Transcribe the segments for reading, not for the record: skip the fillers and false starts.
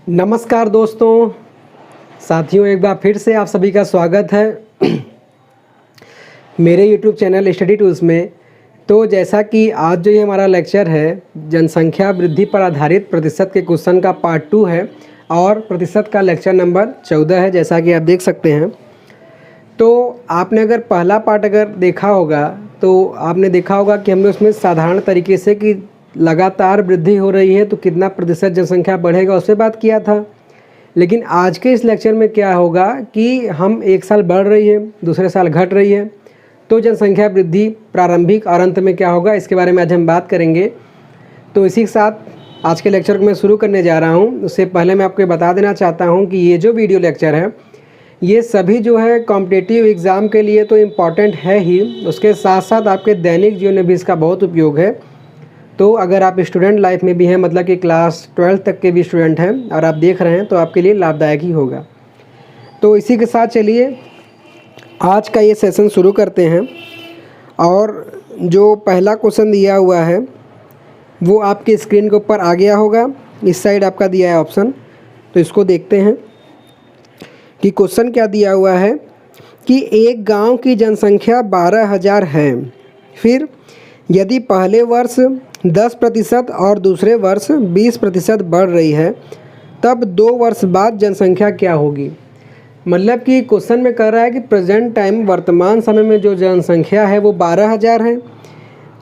नमस्कार दोस्तों, साथियों, एक बार फिर से आप सभी का स्वागत है मेरे YouTube चैनल स्टडी टूल्स में। तो जैसा कि आज जो ये हमारा लेक्चर है जनसंख्या वृद्धि पर आधारित प्रतिशत के क्वेश्चन का पार्ट 2 है और प्रतिशत का लेक्चर नंबर 14 है, जैसा कि आप देख सकते हैं। तो आपने अगर पहला पार्ट देखा होगा तो आपने देखा होगा कि हमने उसमें साधारण तरीके से कि लगातार वृद्धि हो रही है तो कितना प्रतिशत जनसंख्या बढ़ेगा उस पर बात किया था। लेकिन आज के इस लेक्चर में क्या होगा कि हम एक साल बढ़ रही है, दूसरे साल घट रही है, तो जनसंख्या वृद्धि प्रारंभिक और अंत में क्या होगा इसके बारे में आज हम बात करेंगे। तो इसी के साथ आज के लेक्चर को मैं शुरू करने जा रहा हूँ। उससे पहले मैं आपको बता देना चाहता हूँ कि ये जो वीडियो लेक्चर है ये सभी जो है कॉम्पिटिटिव एग्ज़ाम के लिए तो इम्पॉर्टेंट है ही, उसके साथ साथ आपके दैनिक जीवन में भी इसका बहुत उपयोग है। तो अगर आप स्टूडेंट लाइफ में भी हैं, मतलब कि क्लास 12 तक के भी स्टूडेंट हैं और आप देख रहे हैं, तो आपके लिए लाभदायक ही होगा। तो इसी के साथ चलिए आज का ये सेशन शुरू करते हैं। और जो पहला क्वेश्चन दिया हुआ है वो आपके स्क्रीन के ऊपर आ गया होगा, इस साइड आपका दिया है ऑप्शन। तो इसको देखते हैं कि क्वेश्चन क्या दिया हुआ है कि एक गांव की जनसंख्या 12,000 है। फिर यदि पहले वर्ष 10% और दूसरे वर्ष 20% बढ़ रही है, तब 2 वर्ष बाद जनसंख्या क्या होगी। मतलब कि क्वेश्चन में कह रहा है कि प्रेजेंट टाइम वर्तमान समय में जो जनसंख्या है वो 12,000 है।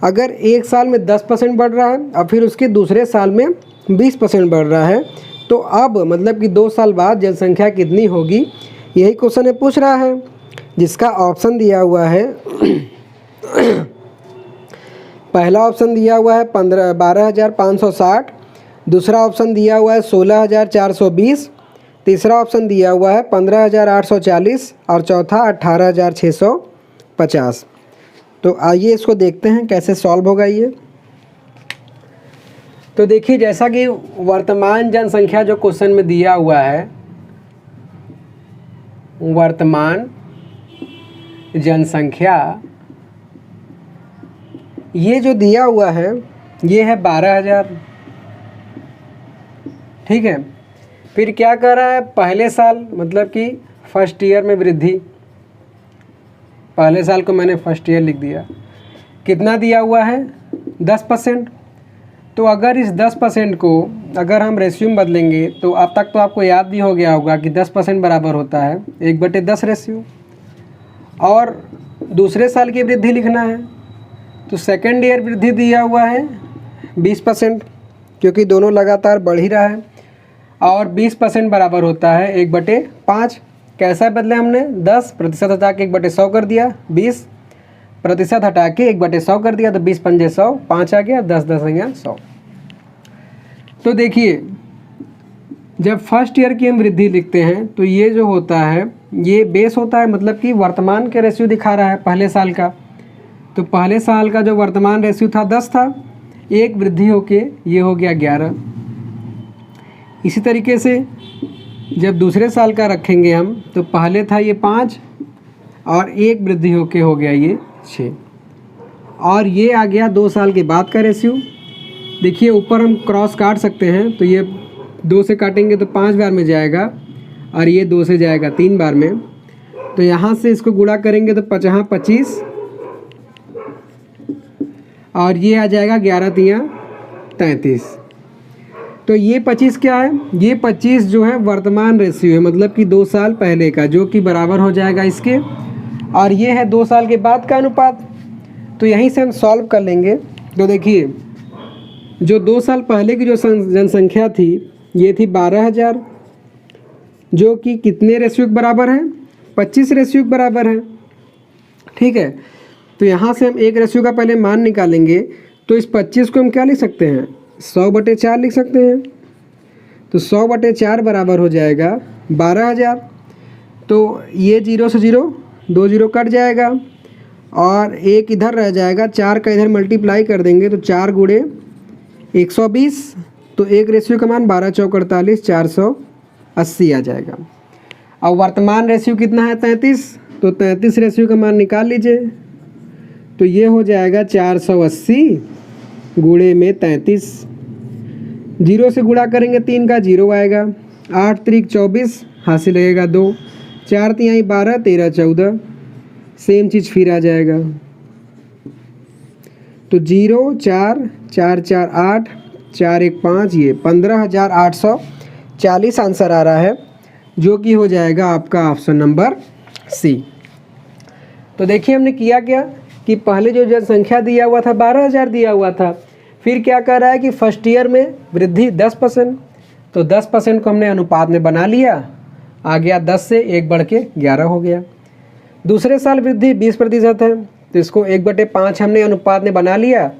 अगर एक साल में 10% बढ़ रहा है और फिर उसके दूसरे साल में 20% बढ़ रहा है, तो अब मतलब कि 2 साल बाद जनसंख्या कितनी होगी, यही क्वेश्चन है पूछ रहा है। जिसका ऑप्शन दिया हुआ है पहला ऑप्शन दिया हुआ है 12,560, दूसरा ऑप्शन दिया हुआ है 16,420, तीसरा ऑप्शन दिया हुआ है 15,840 और चौथा 18,650। तो आइए इसको देखते हैं कैसे सॉल्व होगा ये। तो देखिए, जैसा कि वर्तमान जनसंख्या जो क्वेश्चन में दिया हुआ है, वर्तमान जनसंख्या ये जो दिया हुआ है ये है 12,000, ठीक है। फिर क्या कर रहा है, पहले साल मतलब कि फर्स्ट ईयर में वृद्धि, पहले साल को मैंने फर्स्ट ईयर लिख दिया। कितना दिया हुआ है 10%। तो अगर इस 10% को अगर हम रेशियो में बदलेंगे तो अब तक तो आपको याद भी हो गया होगा कि 10% बराबर होता है 1/10 रेशियो। और दूसरे साल की वृद्धि लिखना है तो सेकेंड ईयर वृद्धि दिया हुआ है 20%, क्योंकि दोनों लगातार बढ़ ही रहा है। और 20% बराबर होता है 1/5। कैसा बदले हमने 10% हटा के 1/100 कर दिया, 20% हटा के 1/100 कर दिया, तो 20 पंजे 100, 5 आ गया, 10 10 गया 100। तो देखिए, जब फर्स्ट ईयर की हम वृद्धि लिखते हैं तो ये जो होता है ये बेस होता है, मतलब कि वर्तमान के रेशियो दिखा रहा है पहले साल का। तो पहले साल का जो वर्तमान रेशियो था 10 था, एक वृद्धि होके ये हो गया 11। इसी तरीके से जब दूसरे साल का रखेंगे हम तो पहले था ये 5 और एक वृद्धि होके हो गया ये 6। और ये आ गया 2 साल के बाद का रेशियो। देखिए ऊपर हम क्रॉस काट सकते हैं, तो ये 2 से काटेंगे तो 5 बार में जाएगा और ये 2 से जाएगा 3 बार में। तो यहाँ से इसको गुणा करेंगे तो 25 और ये आ जाएगा 11 तियाँ 33। तो ये 25 क्या है, ये 25 जो है वर्तमान रेशियो है, मतलब कि 2 साल पहले का, जो कि बराबर हो जाएगा इसके। और ये है 2 साल के बाद का अनुपात। तो यहीं से हम सॉल्व कर लेंगे। तो देखिए, जो 2 साल पहले की जो जनसंख्या थी ये थी 12,000, जो कि कितने रेशियो के बराबर है, 25 रेशियो के बराबर है, ठीक है। तो यहाँ से हम एक रेशियो का पहले मान निकालेंगे। तो इस 25 को हम क्या लिख सकते हैं, 100/4 लिख सकते हैं। तो 100/4 बराबर हो जाएगा 12,000। तो ये 0 से 0, 2 0 कट जाएगा और एक इधर रह जाएगा, 4 का इधर मल्टीप्लाई कर देंगे तो 4 गुणे 120। तो एक रेशियो का मान 12 चौक 48, 480 आ जाएगा। अब वर्तमान रेशियो कितना है 33, तो 33 रेशियो का मान निकाल लीजिए। तो ये हो जाएगा 480 गुणे में 33, 0 से गुणा करेंगे 3 का 0 आएगा, 8 त्रिक 24 हासिल रहेगा 2, 4 तिहाई 12, 13 14, सेम चीज़ फिर आ जाएगा। तो 0 4 4 4 8 4 1 5, ये 15,840 आंसर आ रहा है, जो कि हो जाएगा आपका ऑप्शन नंबर सी। तो देखिए हमने किया क्या कि पहले जो जनसंख्या दिया हुआ था 12,000 दिया हुआ था, फिर क्या कर रहा है कि फर्स्ट ईयर में वृद्धि 10%, तो 10% को हमने अनुपात में बना लिया, आ गया 10 से 1 बढ़ के 11 हो गया। दूसरे साल वृद्धि 20% है, तो इसको 1/5 हमने अनुपात में बना लिया,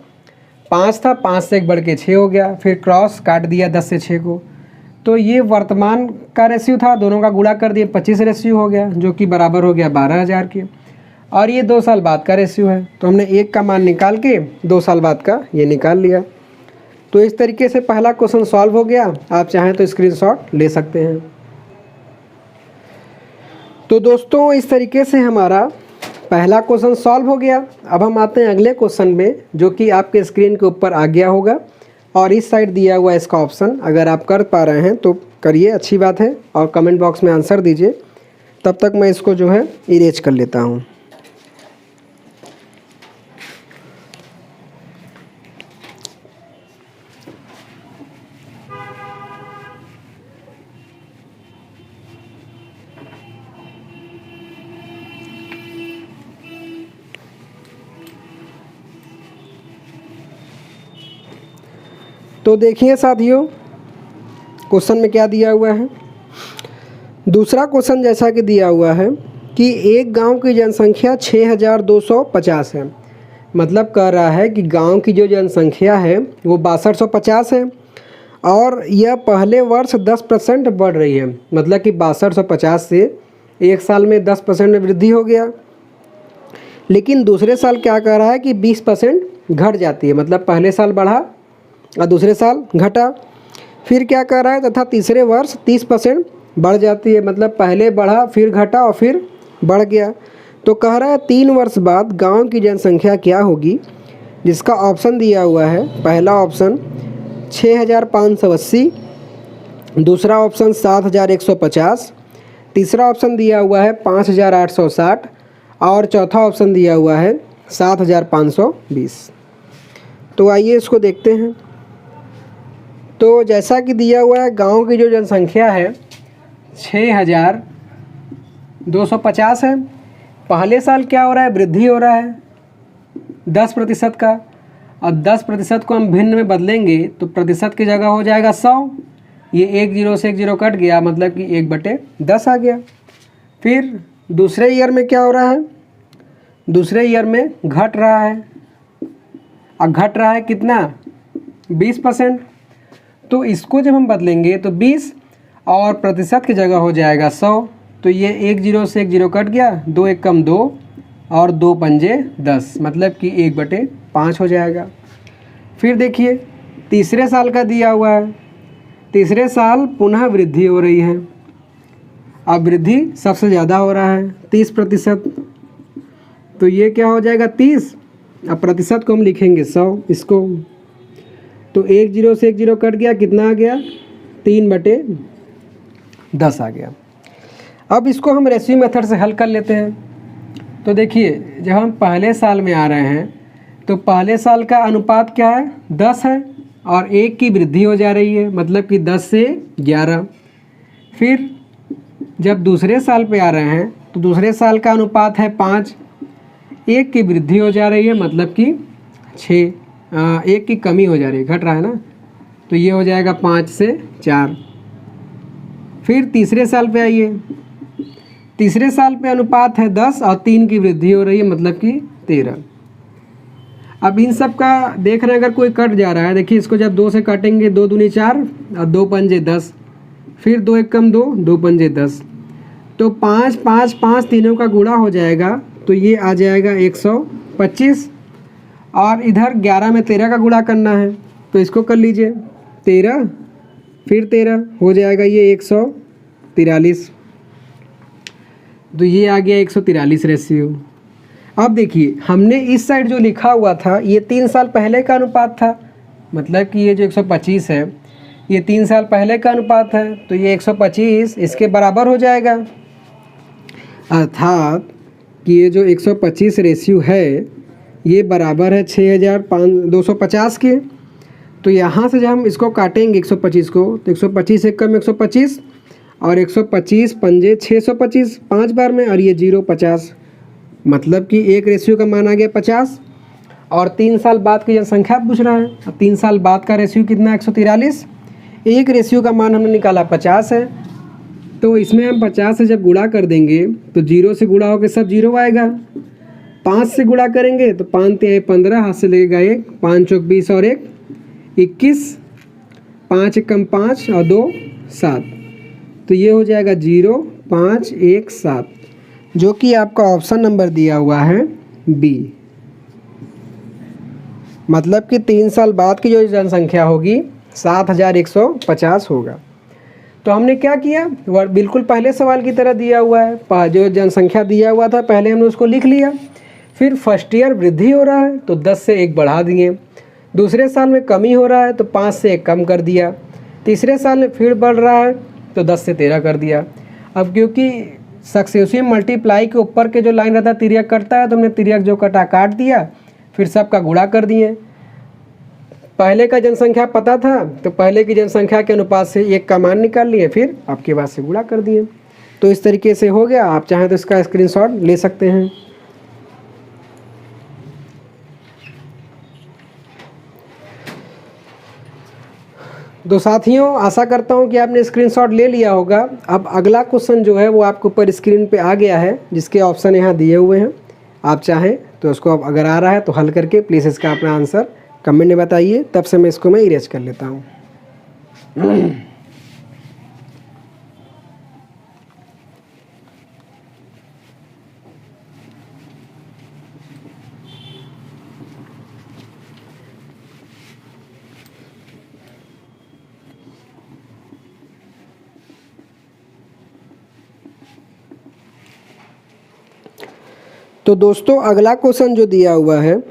5 था 5 से 1 बढ़ के 6 हो गया, फिर क्रॉस काट दिया 10 से 6 को, तो ये वर्तमान का रेशियो था, दोनों का गुणा कर दिए 25 रेशियो हो गया, जो कि बराबर हो गया 12,000 के। और ये 2 साल बाद का रेशियो है, तो हमने 1 का मान निकाल के 2 साल बाद का ये निकाल लिया। तो इस तरीके से पहला क्वेश्चन सॉल्व हो गया। आप चाहें तो स्क्रीनशॉट ले सकते हैं। तो दोस्तों इस तरीके से हमारा पहला क्वेश्चन सॉल्व हो गया। अब हम आते हैं अगले क्वेश्चन में, जो कि आपके स्क्रीन के ऊपर आ गया होगा और इस साइड दिया हुआ है इसका ऑप्शन। अगर आप कर पा रहे हैं तो करिए, अच्छी बात है, और कमेंट बॉक्स में आंसर दीजिए। तब तक मैं इसको जो है इरेज कर लेता हूँ। तो देखिए साथियों, क्वेश्चन में क्या दिया हुआ है। दूसरा क्वेश्चन जैसा कि दिया हुआ है कि एक गांव की जनसंख्या 6,250 है। मतलब कह रहा है कि गांव की जो जनसंख्या है वो 6250 है और यह पहले वर्ष 10% बढ़ रही है। मतलब कि 6250 से एक साल में 10% में वृद्धि हो गया। लेकिन दूसरे साल क्या कह रहा है कि 20% घट जाती है। मतलब पहले साल बढ़ा और दूसरे साल घटा। फिर क्या कर रहा है, तथा तीसरे वर्ष 30% बढ़ जाती है। मतलब पहले बढ़ा, फिर घटा और फिर बढ़ गया। तो कह रहा है 3 वर्ष बाद गांव की जनसंख्या क्या होगी, जिसका ऑप्शन दिया हुआ है। पहला ऑप्शन 6,580, दूसरा ऑप्शन 7,150, तीसरा ऑप्शन दिया हुआ है 5,860 और चौथा ऑप्शन दिया हुआ है 7,520। तो आइए इसको देखते हैं। तो जैसा कि दिया हुआ है, गांव की जो जनसंख्या है 6,250 है। पहले साल क्या हो रहा है, वृद्धि हो रहा है 10% का, और 10% को हम भिन्न में बदलेंगे तो प्रतिशत की जगह हो जाएगा 100। ये 1 0 से 1 0 कट गया, मतलब कि 1/10 आ गया। फिर दूसरे ईयर में क्या हो रहा है, दूसरे ईयर में घट रहा है, और घट रहा है कितना, 20%। तो इसको जब हम बदलेंगे तो 20 और प्रतिशत की जगह हो जाएगा 100। तो ये 1 0 से 1 0 कट गया, 2 1 कम 2 और 2 पंजे 10, मतलब कि 1/5 हो जाएगा। फिर देखिए तीसरे साल का दिया हुआ है। तीसरे साल पुनः वृद्धि हो रही है। अब वृद्धि सबसे ज़्यादा हो रहा है 30%। तो ये क्या हो जाएगा 30, अब प्रतिशत को हम लिखेंगे 100 इसको। तो 1 0 से 1 0 कट गया, कितना आ गया, 3/10 आ गया। अब इसको हम रेशियो मेथड से हल कर लेते हैं। तो देखिए जब हम पहले साल में आ रहे हैं तो पहले साल का अनुपात क्या है, 10 है, और 1 की वृद्धि हो जा रही है, मतलब कि 10 से 11। फिर जब दूसरे साल पे आ रहे हैं तो दूसरे साल का अनुपात है 5, 1 की वृद्धि हो जा रही है, मतलब कि 6, 1 की कमी हो जा रही है, घट रहा है ना, तो ये हो जाएगा 5 से 4। फिर तीसरे साल पे आइए। तीसरे साल पे अनुपात है 10 और 3 की वृद्धि हो रही है, मतलब कि 13। अब इन सब का देख रहे हैं, अगर कोई कट जा रहा है, देखिए इसको जब 2 से काटेंगे, 2 दूनी 4 और 2 पंजे 10, फिर 2 1 कम 2, 2 पंजे 10। तो 5 5 5 तीनों का गुणा हो जाएगा, तो ये आ जाएगा 125। और इधर 11 में 13 का गुणा करना है, तो इसको कर लीजिए 13 फिर 13 हो जाएगा ये 143। तो ये आ गया 143 रेशियो। अब देखिए हमने इस साइड जो लिखा हुआ था ये 3 साल पहले का अनुपात था। मतलब कि ये जो 125 है ये 3 साल पहले का अनुपात है, तो ये 125 इसके बराबर हो जाएगा। अर्थात कि ये जो 125 रेशियो है ये बराबर है 6250 के। तो यहाँ से जब हम इसको काटेंगे 125 को, तो 125 एक कम 125 और 125 पंजे 625 5 बार में, और ये 050, मतलब कि एक रेशियो का मान आ गया 50। और 3 साल बाद की जनसंख्या पूछ रहा है। अब 3 साल बाद का रेशियो कितना है 143। एक रेशियो का मान हमने निकाला 50 है, तो इसमें हम 50 से जब गुणा कर देंगे तो 0 से गुणा होकर सब 0 आएगा। 5 से गुणा करेंगे तो 5 तिहाई 15, हाथ से लगेगा 1, 5 चौक 20 और 1 21, 5 एक कम 5 और 2 7, तो ये हो जाएगा 0 5 1 7, जो कि आपका ऑप्शन नंबर दिया हुआ है बी। मतलब कि 3 साल बाद की जो जनसंख्या होगी 7150 होगा। तो हमने क्या किया, वह बिल्कुल पहले सवाल की तरह दिया हुआ है, जो जनसंख्या दिया हुआ था पहले हमने उसको लिख लिया। फिर फर्स्ट ईयर वृद्धि हो रहा है तो 10 से 1 बढ़ा दिए, दूसरे साल में कमी हो रहा है तो 5 से 1 कम कर दिया, तीसरे साल में फिर बढ़ रहा है तो 10 से 13 कर दिया। अब क्योंकि सक्सेसिव मल्टीप्लाई के ऊपर के जो लाइन रहता है तिर्यक कटता है, तो हमने तिर्यक जो कटा काट दिया, फिर सबका गुणा कर दिए। पहले का जनसंख्या पता था तो पहले की जनसंख्या के अनुपात से 1 का मान निकाल लिए, फिर आपके बाद से गुणा कर दिए। तो इस तरीके से हो गया। आप चाहें तो इसका स्क्रीनशॉट ले सकते हैं। तो साथियों, आशा करता हूं कि आपने स्क्रीनशॉट ले लिया होगा। अब अगला क्वेश्चन जो है वो आपके ऊपर स्क्रीन पे आ गया है, जिसके ऑप्शन यहाँ दिए हुए हैं। आप चाहें तो उसको अब अगर आ रहा है तो हल करके प्लीज़ इसका अपना आंसर कमेंट में बताइए। तब से मैं इसको इरेज कर लेता हूँ। तो दोस्तों, अगला क्वेश्चन जो दिया हुआ है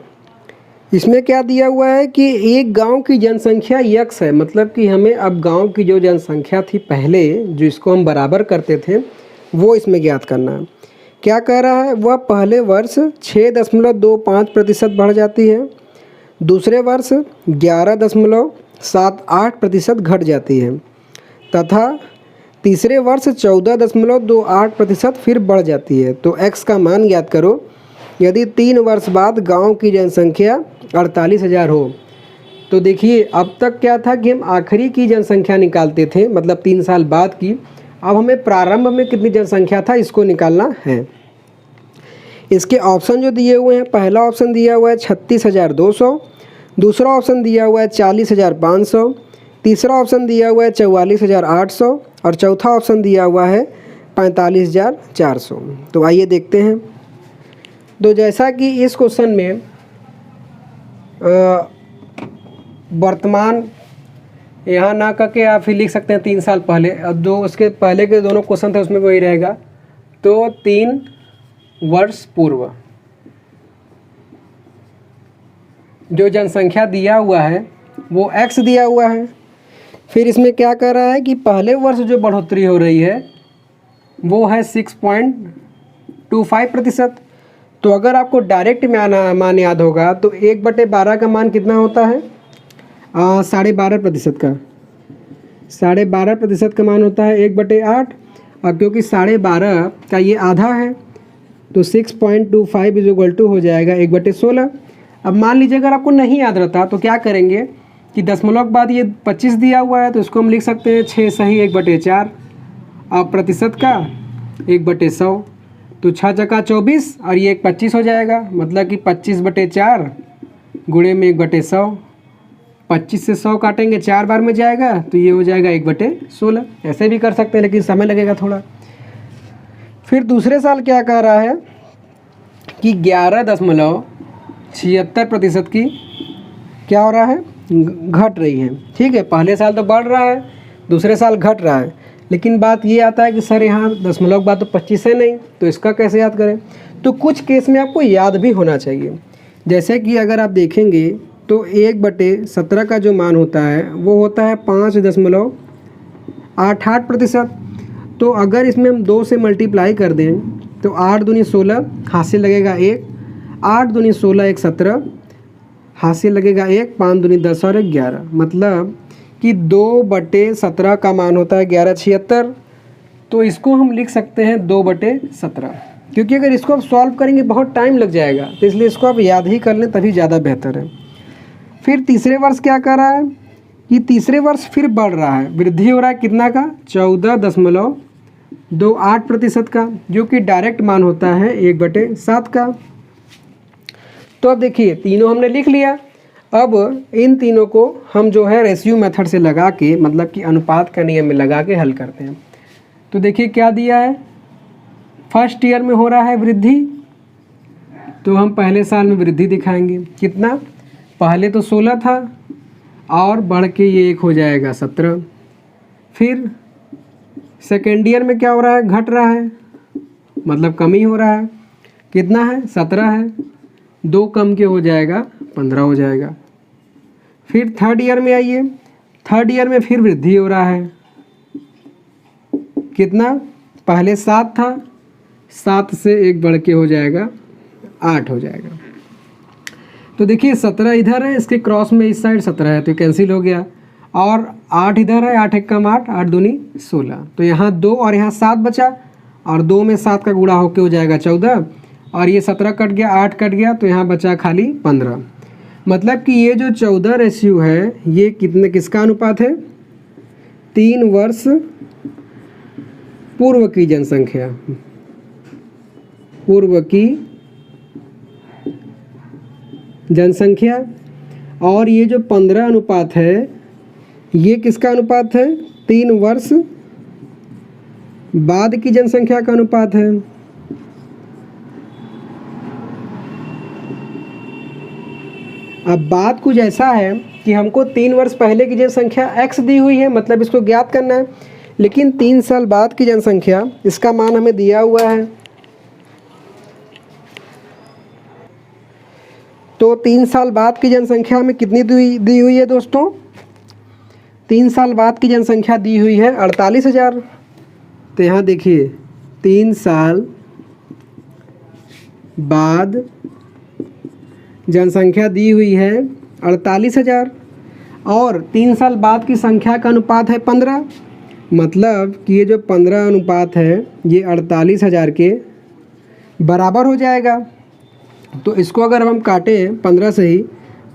इसमें क्या दिया हुआ है कि एक गांव की जनसंख्या यक्स है। मतलब कि हमें अब गांव की जो जनसंख्या थी पहले, जो इसको हम बराबर करते थे, वो इसमें ज्ञात करना है। क्या कह रहा है, वह पहले वर्ष 6.25% बढ़ जाती है, दूसरे वर्ष 11.78% घट जाती है, तथा तीसरे वर्ष 14.28% फिर बढ़ जाती है। तो x का मान ज्ञात करो यदि 3 वर्ष बाद गांव की जनसंख्या 48,000 हो। तो देखिए, अब तक क्या था कि हम आखिरी की जनसंख्या निकालते थे, मतलब 3 साल बाद की। अब हमें प्रारंभ में कितनी जनसंख्या था इसको निकालना है। इसके ऑप्शन जो दिए हुए हैं, पहला ऑप्शन दिया हुआ है 36,200, दूसरा ऑप्शन दिया हुआ है 40,500, तीसरा ऑप्शन दिया हुआ है 44,800 और चौथा ऑप्शन दिया हुआ है 45,400। तो आइए देखते हैं। तो जैसा कि इस क्वेश्चन में वर्तमान यहाँ ना करके आप फिर लिख सकते हैं 3 साल पहले। अब जो उसके पहले के दोनों क्वेश्चन थे उसमें वही रहेगा। तो 3 वर्ष पूर्व जो जनसंख्या दिया हुआ है वो x दिया हुआ है। फिर इसमें क्या कर रहा है कि पहले वर्ष जो बढ़ोतरी हो रही है वो है 6.25%। तो अगर आपको डायरेक्ट मान याद होगा तो 1/12 का मान कितना होता है, 12.5% का 12.5% का मान होता है 1/8। और क्योंकि 12.5 का ये आधा है तो 6.25 हो जाएगा 1/16। अब मान लीजिए अगर आपको नहीं याद रहता तो क्या करेंगे कि दशमलव के बाद ये 25 दिया हुआ है तो इसको हम लिख सकते हैं 6 सही 1/4 और प्रतिशत का 1/100। तो 6 चका 24 और ये 25 हो जाएगा। मतलब कि 25/4 गुणे में 1/100। 25 से 100 काटेंगे 4 बार में जाएगा तो ये हो जाएगा 1/16। ऐसे भी कर सकते हैं लेकिन समय लगेगा थोड़ा। फिर दूसरे साल क्या कह रहा है कि 11.76% की क्या हो रहा है, घट रही है। ठीक है, पहले साल तो बढ़ रहा है, दूसरे साल घट रहा है। लेकिन बात ये आता है कि सर यहाँ दशमलव के बाद तो 25 है नहीं, तो इसका कैसे याद करें। तो कुछ केस में आपको याद भी होना चाहिए। जैसे कि अगर आप देखेंगे तो 1/17 का जो मान होता है वो होता है 5.88%। तो अगर इसमें हम 2 से मल्टीप्लाई कर दें तो 8 दूनी 16 हासिल लगेगा 1, 8 दूनी 16 1 17 हासिल लगेगा 1, 5 दूनी 10 और 1 11। मतलब कि 2/17 का मान होता है 1176। तो इसको हम लिख सकते हैं 2/17, क्योंकि अगर इसको आप सॉल्व करेंगे बहुत टाइम लग जाएगा, तो इसलिए इसको आप याद ही कर लें तभी ज़्यादा बेहतर है। फिर तीसरे वर्ष क्या कर रहा है कि तीसरे वर्ष फिर बढ़ रहा है, वृद्धि हो रहा है कितना का 14.28% का, जो कि डायरेक्ट मान होता है 1/7 का। तो अब देखिए तीनों हमने लिख लिया। अब इन तीनों को हम जो है रेशियो मेथड से लगा के, मतलब कि अनुपात का नियम में लगा के हल करते हैं। तो देखिए क्या दिया है, फर्स्ट ईयर में हो रहा है वृद्धि, तो हम पहले साल में वृद्धि दिखाएंगे। कितना, पहले तो 16 था और बढ़ के ये 1 हो जाएगा 17। फिर सेकेंड ईयर में क्या हो रहा है, घट रहा है, मतलब कमी हो रहा है। कितना है, 17 है, 2 कम के हो जाएगा 15 हो जाएगा। फिर थर्ड ईयर में आइए, थर्ड ईयर में फिर वृद्धि हो रहा है। कितना, पहले 7 था, 7 से 1 बढ़ के हो जाएगा 8 हो जाएगा। तो देखिए 17 इधर है, इसके क्रॉस में इस साइड 17 है तो कैंसिल हो गया, और 8 इधर है, 8 एक कम 8, 8 दूनी 16। तो यहाँ 2 और यहाँ 7 बचा, और 2 में 7 का गुणा होके हो जाएगा 14, और ये 17 कट गया, 8 कट गया, तो यहाँ बचा खाली 15। मतलब कि ये जो 14 रेशियो है ये किसका अनुपात है, 3 वर्ष पूर्व की जनसंख्या, पूर्व की जनसंख्या। और ये जो 15 अनुपात है ये किसका अनुपात है, 3 वर्ष बाद की जनसंख्या का अनुपात है। अब बात कुछ ऐसा है कि हमको 3 वर्ष पहले की जनसंख्या x दी हुई है, मतलब इसको ज्ञात करना है, लेकिन 3 साल बाद की जनसंख्या, इसका मान हमें दिया हुआ है। तो 3 साल बाद की जनसंख्या हमें कितनी दी हुई है दोस्तों, 3 साल बाद की जनसंख्या दी हुई है 48,000। तो यहाँ देखिए 3 साल बाद जनसंख्या दी हुई है 48,000, और 3 साल बाद की संख्या का अनुपात है 15। मतलब कि ये जो 15 अनुपात है ये 48,000 के बराबर हो जाएगा। तो इसको अगर हम काटें 15 से ही,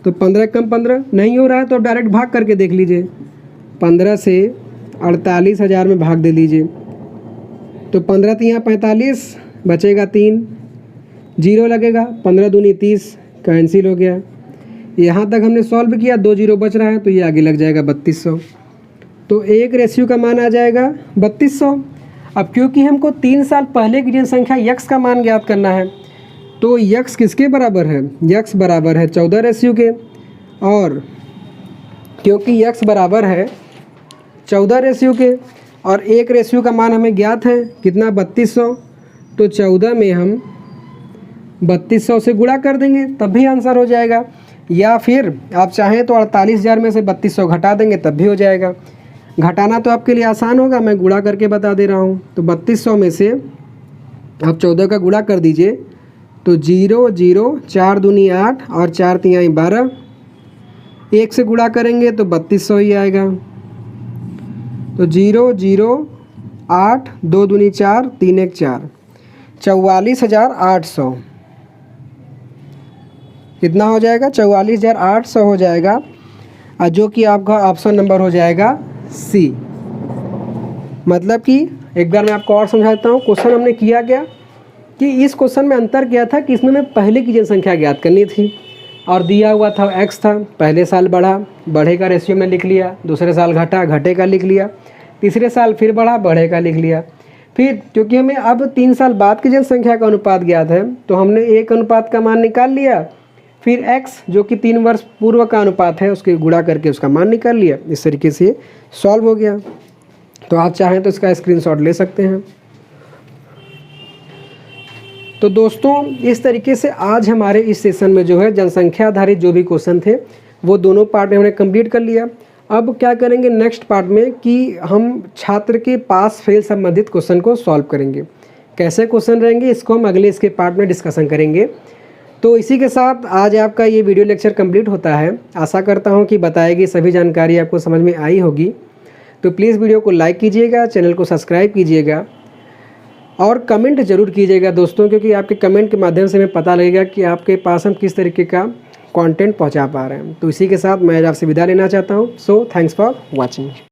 तो 15 कम 15 नहीं हो रहा है, तो डायरेक्ट भाग करके देख लीजिए। 15 से 48,000 में भाग दे लीजिए, तो 15 तो यहाँ 45 बचेगा 3, 0 लगेगा, 15 दूनी 30 कैंसिल हो गया। यहाँ तक हमने सॉल्व किया, 2 0 बच रहा है, तो ये आगे लग जाएगा 3200। तो एक रेशियो का मान आ जाएगा 3200। अब क्योंकि हमको 3 साल पहले की जनसंख्या यक्स का मान ज्ञात करना है, तो यक्स किसके बराबर है, यक्स बराबर है 14 रेशियो के, और क्योंकि यक्स बराबर है 14 रेशियो के और एक रेशियो का मान हमें ज्ञात है कितना 3200, तो 14 में हम 3200 से गुणा कर देंगे तब भी आंसर हो जाएगा, या फिर आप चाहें तो 48,000 में से 3200 घटा देंगे तब भी हो जाएगा। घटाना तो आपके लिए आसान होगा, मैं गुणा करके बता दे रहा हूँ। तो 3200 में से आप 14 का गुणा कर दीजिए, तो 0 0 4 दूनी 8 और 4 तिहाई 12, 1 से गुणा करेंगे तो 3200 ही आएगा। तो 0 0 8 2 दूनी 4 3 1 4, 44,800 कितना हो जाएगा, 44,800 हो जाएगा, और जो कि आपका ऑप्शन नंबर हो जाएगा सी। मतलब कि एक बार मैं आपको और समझाता हूँ। क्वेश्चन हमने किया क्या कि इस क्वेश्चन में अंतर क्या था कि इसमें मैं पहले की जनसंख्या ज्ञात करनी थी, और दिया हुआ था x था, पहले साल बढ़ा, बढ़े का रेशियो में लिख लिया, दूसरे साल घटा, घटे का लिख लिया, तीसरे साल फिर बढ़ा, बढ़े का लिख लिया। फिर क्योंकि हमें अब 3 साल बाद की जनसंख्या का अनुपात ज्ञात है, तो हमने एक अनुपात का मान निकाल लिया, फिर x जो कि 3 वर्ष पूर्व का अनुपात है उसके गुणा करके उसका मान निकाल लिया। इस तरीके से सॉल्व हो गया। तो आप चाहें तो इसका स्क्रीनशॉट ले सकते हैं। तो दोस्तों इस तरीके से आज हमारे इस सेशन में जो है जनसंख्या आधारित जो भी क्वेश्चन थे वो दोनों पार्ट में हमने कंप्लीट कर लिया। अब क्या करेंगे नेक्स्ट पार्ट में कि हम छात्र के पास फेल संबंधित क्वेश्चन को सॉल्व करेंगे। कैसे क्वेश्चन रहेंगे इसको हम अगले इसके पार्ट में डिस्कशन करेंगे। तो इसी के साथ आज आपका ये वीडियो लेक्चर कंप्लीट होता है। आशा करता हूँ कि बताई गई सभी जानकारी आपको समझ में आई होगी। तो प्लीज़ वीडियो को लाइक कीजिएगा, चैनल को सब्सक्राइब कीजिएगा और कमेंट ज़रूर कीजिएगा दोस्तों, क्योंकि आपके कमेंट के माध्यम से हमें पता लगेगा कि आपके पास हम किस तरीके का कंटेंट पहुंचा पा रहे हैं। तो इसी के साथ मैं आपसे विदा लेना चाहता हूं। So thanks for watching.